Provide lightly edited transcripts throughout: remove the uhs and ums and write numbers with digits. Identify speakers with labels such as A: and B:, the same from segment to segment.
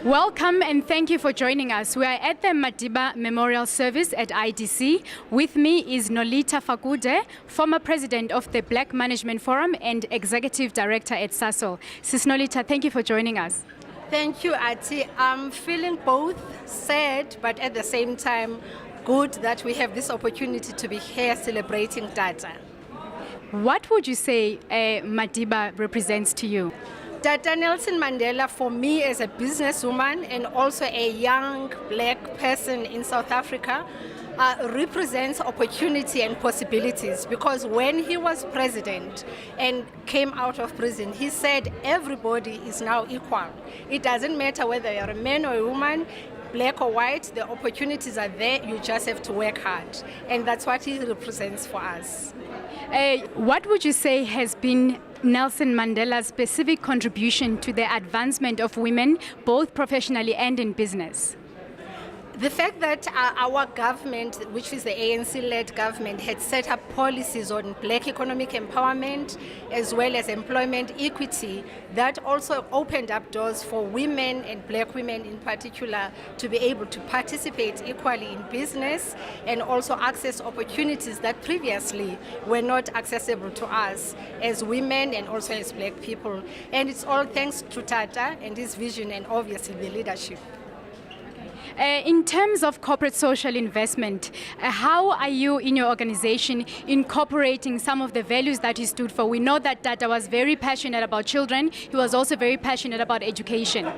A: Welcome and thank you for joining us. We are at the Mandela Memorial Service at IDC. With me is Nolitha Fakude, former president of the Black Management Forum and executive director at SASOL. Sis Nolitha, thank you for joining us.
B: Thank you, Ati. I'm feeling both sad, but at the same time, good that we have this opportunity to be here celebrating Tata.
A: What would you say Madiba represents to you?
B: Tata Nelson Mandela, for me as a businesswoman and also a young black person in South Africa, represents opportunity and possibilities, because when he was president and came out of prison, he said everybody is now equal. It doesn't matter whether you're a man or a woman, black or white, the opportunities are there, you just have to work hard. And that's what he represents for us.
A: What would you say has been Nelson Mandela's specific contribution to the advancement of women, both professionally and in business?
B: The fact that our government, which is the ANC-led government, had set up policies on black economic empowerment as well as employment equity, that also opened up doors for women and black women in particular to be able to participate equally in business and also access opportunities that previously were not accessible to us as women and also as black people. And it's all thanks to Tata and his vision and obviously the leadership.
A: In terms of corporate social investment, how are you in your organization incorporating some of the values that he stood for? We know that Tata was very passionate about children. He was also very passionate about education.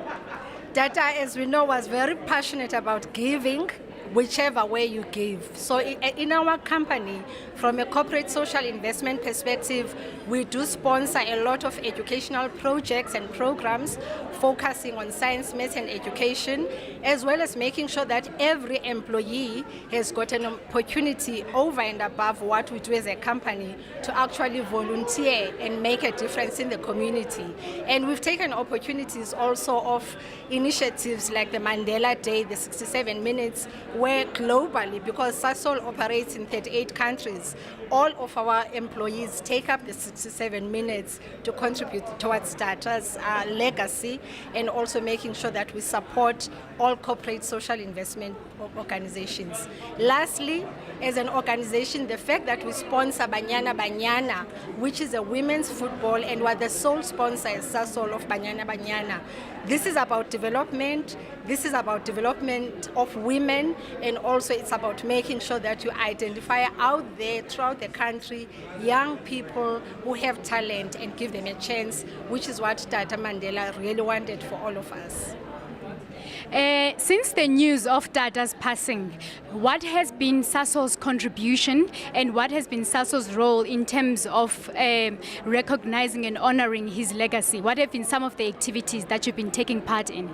B: Tata, as we know, was very passionate about giving, whichever way you give. So in our company, from a corporate social investment perspective, we do sponsor a lot of educational projects and programs focusing on science, math and education, as well as making sure that every employee has got an opportunity over and above what we do as a company to actually volunteer and make a difference in the community. And we've taken opportunities also of initiatives like the Mandela Day, the 67 minutes, where globally, because SASOL operates in 38 countries, all of our employees take up the 67 minutes to contribute towards Tata's legacy, and also making sure that we support all corporate social investment organizations. Lastly, as an organization, the fact that we sponsor Banyana Banyana, which is a women's football, and we're the sole sponsor as SASOL of Banyana Banyana. This is about development. This is about development of women, and also it's about making sure that you identify out there throughout the country young people who have talent and give them a chance, which is what Tata Mandela really wanted for all of us.
A: Since the news of Tata's passing, what has been SASOL's contribution and what has been SASOL's role in terms of recognizing and honoring his legacy? What have been some of the activities that you've been taking part in?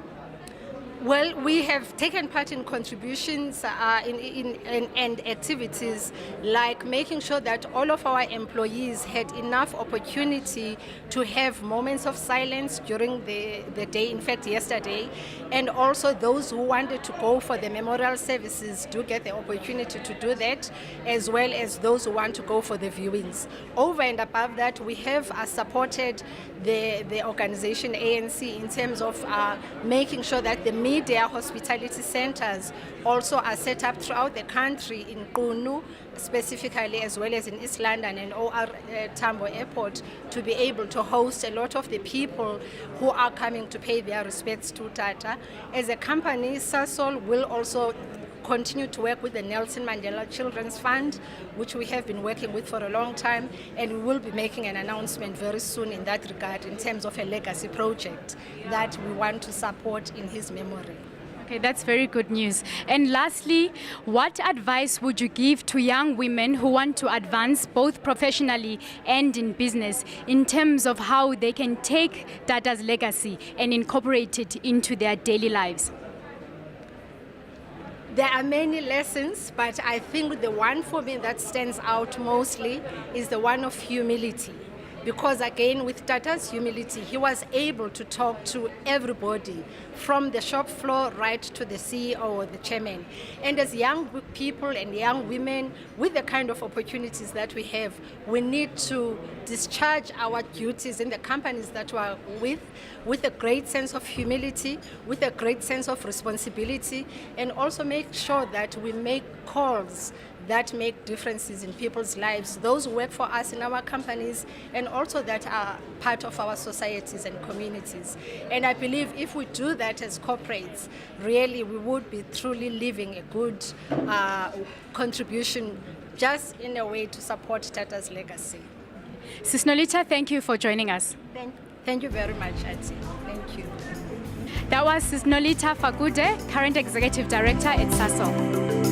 B: Well, we have taken part in contributions and activities like making sure that all of our employees had enough opportunity to have moments of silence during the day, in fact yesterday, and also those who wanted to go for the memorial services do get the opportunity to do that, as well as those who want to go for the viewings. Over and above that, we have supported the organization ANC in terms of making sure that the media hospitality centers also are set up throughout the country, in Qunu specifically, as well as in East London and OR Tambo Airport, to be able to host a lot of the people who are coming to pay their respects to Tata. As a company, SASOL will also continue to work with the Nelson Mandela Children's Fund, which we have been working with for a long time, and we will be making an announcement very soon in that regard in terms of a legacy project that we want to support in his memory.
A: Okay, that's very good news. And lastly, what advice would you give to young women who want to advance both professionally and in business in terms of how they can take Tata's legacy and incorporate it into their daily lives?
B: There are many lessons, but I think the one for me that stands out mostly is the one of humility. because again, with Tata's humility, he was able to talk to everybody from the shop floor right to the CEO or the chairman. And as young people and young women with the kind of opportunities that we have, we need to discharge our duties in the companies that we are with a great sense of humility, with a great sense of responsibility, and also make sure that we make calls that make differences in people's lives, those who work for us in our companies, and also that are part of our societies and communities. And I believe if we do that as corporates, really we would be truly leaving a good contribution just in a way to support Tata's legacy.
A: Sis Nolitha, thank you for joining us.
B: Thank you very much, Auntie. Thank you.
A: That was Sis Nolitha Fakude, current Executive Director at Sasol.